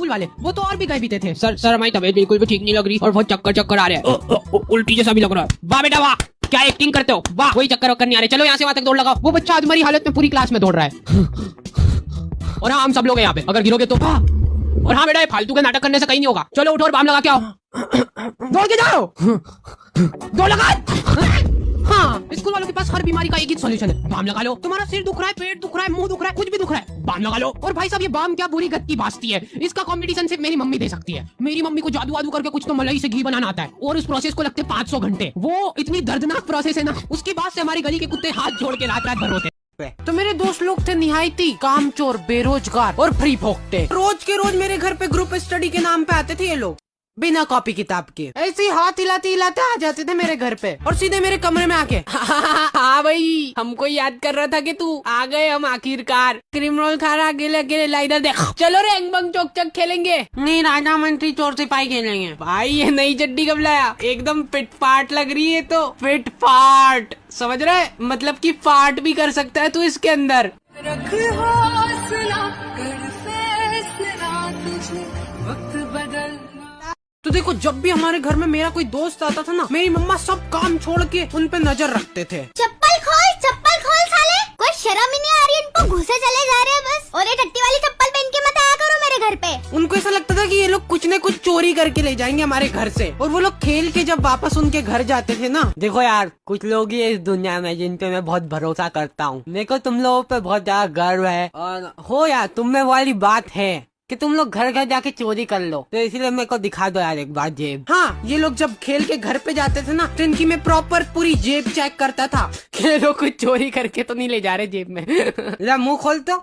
School वाले, वो तो और भी गए बीते थे। सर हमारी तबीयत बिल्कुल भी ठीक नहीं लग रही और बहुत चक्कर आ रहे हैं। उल्टी जैसा भी लग रहा है। वाह बेटा वाह, क्या एक्टिंग करते हो, वाह। वही चक्कर नहीं आ रहे, चलो यहाँ से वहाँ तक दौड़ लगाओ। वो बच्चा अधमरी हालत में पूरी क्लास में दौड़ रहा है। और हाँ, हम सब लोग हैं यहाँ पे, अगर गिरोगे तो। और हाँ बेटा, ये फालतू के नाटक करने से कहीं नहीं होगा। चलो उठो और बाम लगा के आओ। दौड़ के जाओ, दौड़ लगा। हाँ, स्कूल वालों के पास हर बीमारी का एक ही सॉल्यूशन है, बाम लगा लो। तुम्हारा सिर दुख रहा है, पेट दुख रहा है, मुंह दुख रहा है, कुछ भी दुख रहा है, बाम लगा लो। और भाई साहब, ये बाम क्या बुरी गत्ती बाजती है, इसका कंपटीशन सिर्फ मेरी मम्मी दे सकती है। मेरी मम्मी को जादू वादू करके कुछ तो मलाई से घी बनाना आता है, और उस प्रोसेस को लगते 500 घंटे। वो इतनी दर्दनाक प्रोसेस है ना, उसके बाद से हमारी गली के कुत्ते हाथ जोड़ के रात रात भर रोते। तो मेरे दोस्त लोग थे निहायती कामचोर, बेरोजगार और फ्री फोकटे। रोज के रोज मेरे घर पे ग्रुप स्टडी के नाम पे आते थे ये लोग, बिना कॉपी किताब के। ऐसे ही हाथ हिलाते हिलाते आ जाते थे मेरे घर पे और सीधे मेरे कमरे में आके। हाँ भाई, हमको याद कर रहा था कि तू आ गए, हम आखिरकार। क्रीम रोल खा रहा, अकेले अकेले लाइदर देख। चलो रे एंग चौक चक खेलेंगे। नहीं, राजा मंत्री चोर सिपाही खेलेंगे। भाई ये नई चड्डी कब लाया, एकदम फिट फाट लग रही है। तो फिट फाट समझ रहे, मतलब कि फाट भी कर सकता है तू इसके अंदर। रख हौसला, कर फैसला, तुझे वक्त बदल। तो देखो, जब भी हमारे घर में मेरा कोई दोस्त आता था ना, मेरी मम्मा सब काम छोड़ के उन पे नजर रखते थे। चप्पल खोल साले, कोई शर्म ही नहीं आ रही इनको, घुसे चले जा रहे हैं बस। और ये टट्टी वाली चप्पल पहन के मत आया करो मेरे घर पे। उनको ऐसा लगता था कि ये लोग कुछ न कुछ चोरी करके ले जाएंगे हमारे घर से। और वो लोग खेल के जब वापस उनके घर जाते थे ना, देखो यार, कुछ लोग ही इस दुनिया में जिन पे मैं बहुत भरोसा करता हूँ। मेरे को तुम लोगों पे बहुत ज्यादा गर्व है, और हो यार, तुम में वाली बात है कि तुम लोग घर घर जाके चोरी कर लो। तो इसलिए मेरे को दिखा दो यार एक बार जेब। हाँ, ये लोग जब खेल के घर पे जाते थे ना, तो इनकी मैं प्रॉपर पूरी जेब चेक करता था कि ये लोग कुछ चोरी करके तो नहीं ले जा रहे जेब में। ला मुंह खोल तो।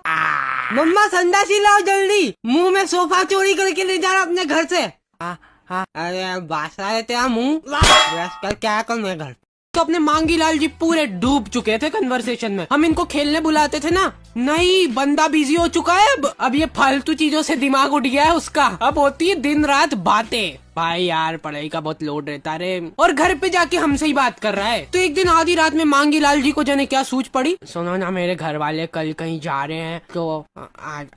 मम्मा संडासी लाओ जल्दी, मुंह में सोफा चोरी करके ले जा रहा अपने घर से। हाँ, अरे बासा है तेरा मुंह, क्या कर मेरे घर। तो अपने मांगी लाल जी पूरे डूब चुके थे कन्वर्सेशन में। हम इनको खेलने बुलाते थे ना, नहीं, बंदा बिजी हो चुका है अब ये फालतू चीजों से दिमाग उठ गया है उसका। अब होती है दिन रात बातें। भाई यार, पढ़ाई का बहुत लोड रहता है, और घर पे जाके हमसे ही बात कर रहा है। तो एक दिन आधी रात में मांगी लाल जी को जाने क्या सूझ पड़ी, सुनो ना, मेरे घर वाले कल कहीं जा रहे हैं, तो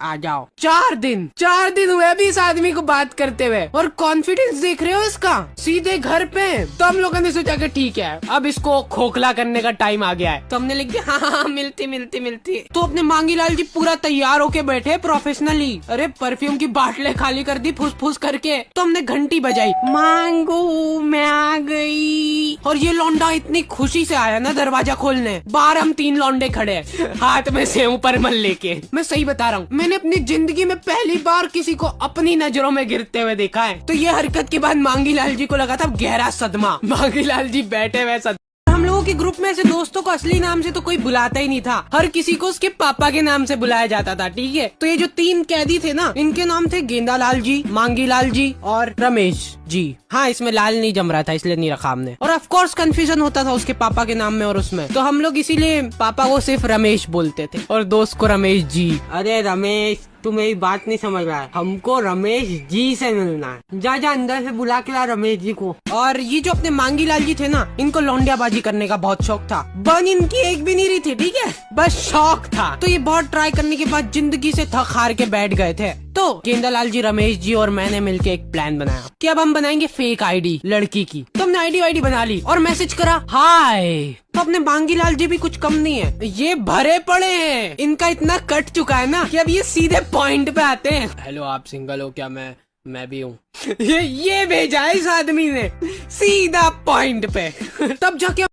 आ जाओ। 4 दिन हुए अभी इस आदमी को बात करते हुए, और कॉन्फिडेंस देख रहे हो इसका, सीधे घर पे। तो हम लोगों ने सोचा कि ठीक है, अब इसको खोखला करने का टाइम आ गया है। तो हमने लिख दिया हाँ, मिलती। तो अपने मांगी लाल जी पूरा तैयार होके बैठे प्रोफेशनली। अरे परफ्यूम की बाटले खाली कर दी फुस करके। तो हमने घंटी बजाई, मांगू मैं आ गई। और ये लौंडा इतनी खुशी से आया ना दरवाजा खोलने। बाहर हम 3 लौंडे खड़े, हाथ में सेव परमल लेके। मैं सही बता रहा हूँ, मैंने अपनी जिंदगी में पहली बार किसी को अपनी नजरों में गिरते हुए देखा है। तो ये हरकत के बाद मांगी लाल जी को लगा था गहरा सदमा। मांगी लाल जी बैठे हुए हम लोगों के ग्रुप में ऐसे दोस्तों को असली नाम से तो कोई बुलाता ही नहीं था, हर किसी को उसके पापा के नाम से बुलाया जाता था, ठीक है। तो ये जो 3 कैदी थे ना, इनके नाम थे गेंदा लाल जी, मांगी लाल जी और रमेश जी। हाँ, इसमें लाल नहीं जम रहा था, इसलिए नहीं रखा हमने। और ऑफ कोर्स कंफ्यूजन होता था उसके पापा के नाम में और उसमें, तो हम लोग इसीलिए पापा को सिर्फ रमेश बोलते थे और दोस्त को रमेश जी। अरे रमेश, तू मेरी बात नहीं समझ रहा है, हमको रमेश जी से मिलना है। जा अंदर से बुला के ला रमेश जी को। और ये जो अपने मांगी लाल जी थे ना, इनको लौंडियाबाजी करने का बहुत शौक था। बन इनकी एक भी नहीं रही थी, ठीक है, बस शौक था। तो ये बहुत ट्राई करने के बाद जिंदगी से थक हार के बैठ गए थे। तो गेंदालाल जी, रमेश जी और मैंने मिलके एक प्लान बनाया कि अब हम बनाएंगे फेक आईडी लड़की की। तो हमने आईडी बना ली और मैसेज करा हाय। तो अपने मांगी लाल जी भी कुछ कम नहीं है, ये भरे पड़े हैं, इनका इतना कट चुका है ना कि अब ये सीधे पॉइंट पे आते हैं। हेलो, आप सिंगल हो क्या? मैं भी हूँ। ये भेजा है इस आदमी ने सीधा पॉइंट पे। तब जाके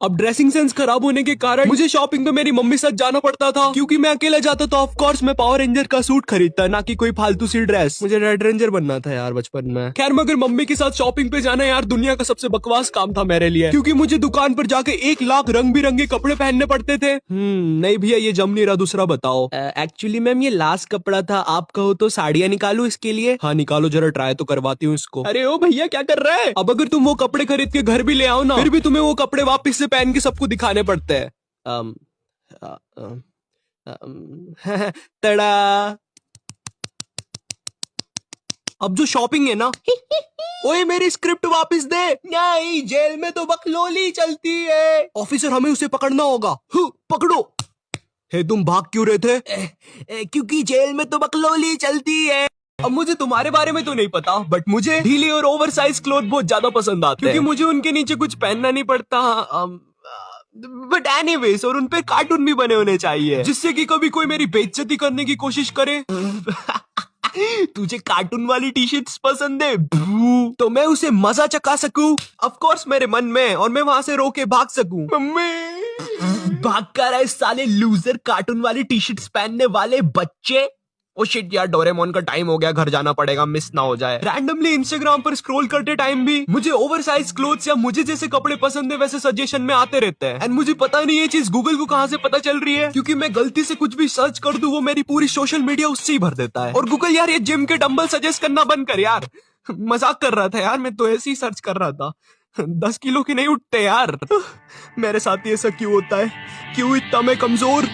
अब ड्रेसिंग सेंस खराब होने के कारण मुझे शॉपिंग पे मेरी मम्मी साथ जाना पड़ता था, क्योंकि मैं अकेला जाता तो ऑफ कोर्स मैं पावर रेंजर का सूट खरीदता, ना कि कोई फालतू सी ड्रेस। मुझे रेड रेंजर बनना था यार बचपन में। खैर, मगर मम्मी के साथ शॉपिंग पे जाना यार दुनिया का सबसे बकवास काम था मेरे लिए, क्योंकि मुझे दुकान पर जाके 1 लाख रंग बिरंगे कपड़े पहनने पड़ते थे। नहीं भैया, ये जम नहीं रहा, दूसरा बताओ। एक्चुअली मैम, ये लास्ट कपड़ा था, आप कहो तो साड़ियाँ निकालू इसके लिए। हाँ निकालो, जरा ट्राई तो करवाती हूँ इसको। अरे ओ भैया, क्या कर रहा है? अब अगर तुम वो कपड़े खरीद के घर भी ले आओ ना, फिर भी तुम्हें वो कपड़े वापिस से पहन के सबको दिखाने पड़ते हैं। तड़ा। अब जो शॉपिंग है ना, ओए मेरी स्क्रिप्ट वापस दे। नहीं, जेल में तो बकलोली चलती है। ऑफिसर, हमें उसे पकड़ना होगा। पकड़ो। हे, तुम भाग क्यों रहे थे? क्योंकि जेल में तो बकलोली चलती है। अब मुझे तुम्हारे बारे में तो नहीं पता, बट मुझे ढीले और ओवर साइज क्लोथ बहुत ज्यादा पसंद आते हैं क्योंकि मुझे उनके नीचे कुछ पहनना नहीं पड़ता। बट एनीवेज, और उनपे कार्टून भी बने होने चाहिए जिससे कि कभी कोई मेरी बेइज्जती करने की कोशिश करे। तुझे कार्टून वाली टी शर्ट्स पसंद है तो मैं उसे मजा चखा सकूं, ऑफ कोर्स मेरे मन में, और मैं वहां से रो के भाग सकूं। मम्मी भाग कर आए साले लूजर कार्टून वाली टी शर्ट्स पहनने वाले बच्चे। ओ शिट यार, डोरेमोन का टाइम हो गया, घर जाना पड़ेगा, मिस ना हो जाए। रैंडमली इंस्टाग्राम पर स्क्रॉल करते टाइम भी मुझे ओवर साइज क्लोथ्स या मुझे जैसे कपड़े पसंद है वैसे सजेशन में आते रहते हैं। एंड मुझे पता नहीं ये चीज गूगल को कहां से पता चल रही है, क्योंकि मैं गलती से कुछ भी सर्च कर दूं वो मेरी पूरी सोशल मीडिया उससे ही भर देता है। और गूगल यार, ये जिम के डंबल सजेस्ट करना बंद कर यार। मजाक कर रहा था यार, मैं तो ऐसे ही सर्च कर रहा था। 10 किलो के नहीं उठते यार। मेरे साथ ऐसा क्यों होता है, क्यों इतना मैं कमजोर,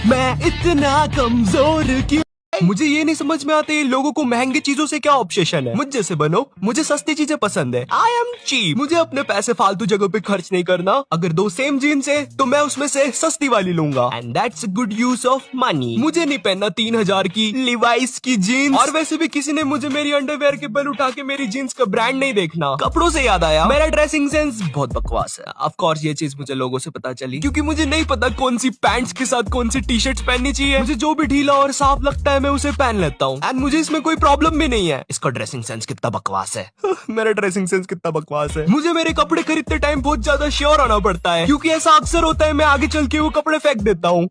मैं इतना कमजोर क्यों? मुझे ये नहीं समझ में आता, लोगों को महंगी चीजों से क्या ऑब्सेशन है। मुझ जैसे बनो, मुझे सस्ती चीजें पसंद है। I am cheap. मुझे अपने पैसे फालतू जगह पे खर्च नहीं करना। अगर 2 सेम जीन्स है तो मैं उसमें से सस्ती वाली लूंगा, and that's good use of money. मुझे नहीं पहनना 3000 की लिवाइस की जीन्स। और वैसे भी किसी ने मुझे मेरी अंडरवेयर के बल उठा के मेरी जीन्स का ब्रांड नहीं देखना। कपड़ों से याद आया, मेरा ड्रेसिंग सेंस बहुत बकवास है। ऑफ कोर्स ये चीज मुझे लोगों से पता चली, क्योंकि मुझे नहीं पता कौन सी पैंट्स के साथ कौन सी टी शर्ट्स पहननी चाहिए। मुझे जो भी ढीला और साफ लगता है मैं उसे पहन लेता हूँ, एंड मुझे इसमें कोई प्रॉब्लम भी नहीं है। इसका ड्रेसिंग सेंस कितना बकवास है। मेरा ड्रेसिंग सेंस कितना बकवास है। मुझे मेरे कपड़े खरीदते टाइम बहुत ज्यादा श्योर होना पड़ता है, क्योंकि ऐसा अक्सर होता है मैं आगे चल के वो कपड़े फेंक देता हूँ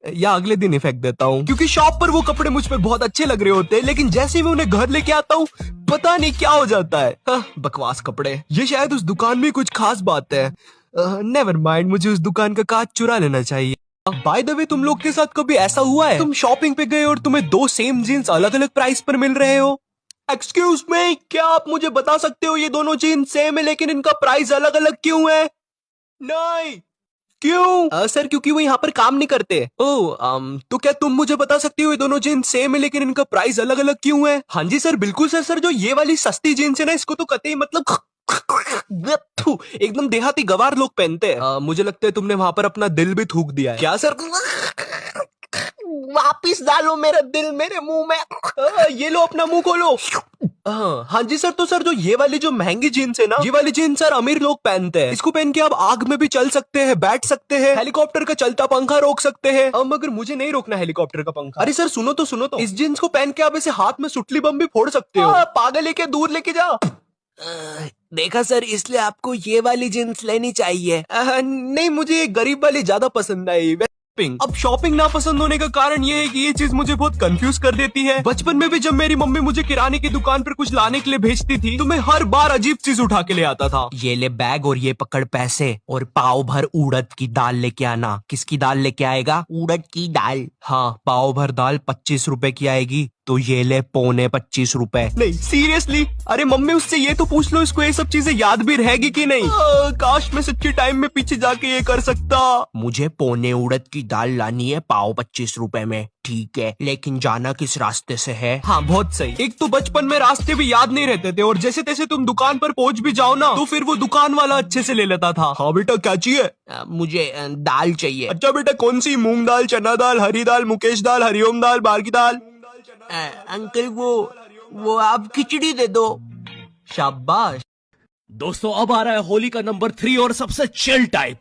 या अगले दिन ही फेंक देता हूँ, क्योंकि शॉप पर वो कपड़े मुझ पे बहुत अच्छे लग रहे होते हैं, लेकिन जैसे ही मैं उन्हें घर लेके आता हूँ पता नहीं क्या हो जाता है। बकवास कपड़े, ये शायद उस दुकान में कुछ खास बात है। नेवर माइंड, मुझे उस दुकान का कांच चुरा लेना चाहिए। बाय द वे, तुम लोग के साथ कभी ऐसा हुआ है तुम शॉपिंग पे गए और तुम्हें 2 सेम जीन्स अलग अलग प्राइस पर मिल रहे हो? एक्सक्यूज मी, क्या आप मुझे बता सकते हो ये दोनों जीन्स सेम है लेकिन इनका प्राइस अलग अलग क्यों है? नहीं, क्यों? सर क्योंकि वो यहाँ पर काम नहीं करते। ओह, तो क्या तुम मुझे बता सकते हो ये दोनों जीन्स सेम है लेकिन इनका प्राइस अलग अलग क्यों है? हाँ जी सर, बिल्कुल सर। सर जो ये वाली सस्ती जीन्स है ना, इसको तो कतई मतलब एकदम देहाती गवार लोग पहनते हैं। मुझे लगता है तुमने वहां पर अपना दिल भी थूक दिया है। क्या सर? वापिस डालो मेरा दिल मेरे मुंह में। ये लो, अपना मुंह खोलो। हाँ जी सर। तो सर जो ये वाली जो महंगी जीन्स है ना, ये वाली जीन्स सर अमीर लोग पहनते हैं। इसको पहन के आप आग में भी चल सकते हैं, बैठ सकते हैं, हेलीकॉप्टर का चलता पंखा रोक सकते हैं। मगर मुझे नहीं रोकना हेलीकॉप्टर का पंखा। अरे सर सुनो तो, इस जीन्स को पहन के आप ऐसे हाथ में सुतली बम भी फोड़ सकते हो। पागल लेके दूर लेके जाओ। देखा सर, इसलिए आपको ये वाली जीन्स लेनी चाहिए। नहीं, मुझे ये गरीब वाली ज्यादा पसंद आई। अब शॉपिंग ना पसंद होने का कारण ये है कि ये चीज मुझे बहुत कंफ्यूज कर देती है। बचपन में भी जब मेरी मम्मी मुझे किराने की दुकान पर कुछ लाने के लिए भेजती थी तो मैं हर बार अजीब चीज उठा के ले आता था। ये ले बैग और ये पकड़ पैसे और पाव भर उड़द की दाल लेके आना। किसकी दाल लेके आएगा? उड़द की दाल। हाँ, पाव भर दाल 25 रुपए की आएगी, तो ये ले 25 रुपए। नहीं सीरियसली, अरे मम्मी उससे ये तो पूछ लो इसको ये सब चीजें याद भी रहेगी कि नहीं। काश मैं सच्ची टाइम में पीछे जाके ये कर सकता। मुझे पौने उड़द की दाल लानी है पाव 25 रुपए में। ठीक है, लेकिन जाना किस रास्ते से है? हाँ बहुत सही। एक तो बचपन में रास्ते भी याद नहीं रहते थे और जैसे तैसे तुम दुकान पर पहुंच भी जाओ ना तो फिर वो दुकान वाला अच्छे से ले लेता था। हाँ बेटा क्या चाहिए? मुझे दाल चाहिए। अच्छा बेटा कौन सी? मूंग दाल, चना दाल, हरी दाल, मुकेश दाल, हरिओम दाल, बार की दाल? अंकल वो आप खिचड़ी दे दो। शाबाश। दोस्तों अब आ रहा है होली का नंबर 3 और सबसे चिल टाइप।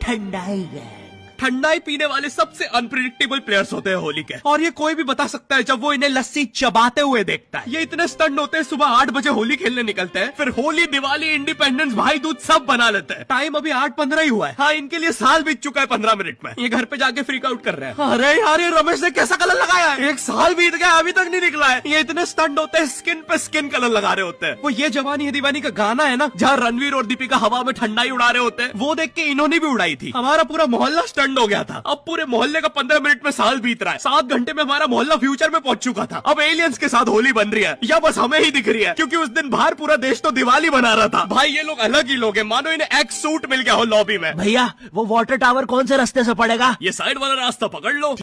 ठंडाई गैंग। ठंडाई पीने वाले सबसे अनप्रिडिक्टेबल प्लेयर्स होते हैं होली के, और ये कोई भी बता सकता है जब वो इन्हें लस्सी चबाते हुए देखता है। ये इतने स्टंट होते हैं, सुबह 8 बजे होली खेलने निकलते हैं, फिर होली, दिवाली, इंडिपेंडेंस, भाई दूज सब बना लेते हैं। टाइम अभी 8:15 ही हुआ है। हाँ, इनके लिए साल बीत चुका है 15 मिनट में। ये घर पे जाके फ्रीक आउट कर रहे हैं। अरे यार, ये रमेश ने कैसा कलर लगाया है? 1 साल बीत गया अभी तक नहीं निकला है। ये इतने स्टंट होते हैं, स्किन पे स्किन कलर लगा रहे होते हैं। वो ये जवानी है दीवानी का गाना है ना, जहाँ रणवीर और दीपिका हवा में ठंडाई उड़ा रहे होते हैं, वो देख के इन्होंने भी उड़ाई थी। हमारा पूरा मोहल्ला स्टंट हो गया था। अब पूरे मोहल्ले का 15 मिनट में साल बीत रहा है। 7 घंटे में हमारा मोहल्ला फ्यूचर में पहुंच चुका था। अब एलियंस के साथ होली बन रही है, या बस हमें ही दिख रही है? क्योंकि उस दिन बाहर पूरा देश तो दिवाली बना रहा था। भाई ये लोग अलग ही लोग हैं, मानो इन्हें एक्स सूट मिल गया हो लॉबी में। भैया वो वाटर टावर कौन से रास्ते से पड़ेगा? ये साइड वाला रास्ता पकड़ लो।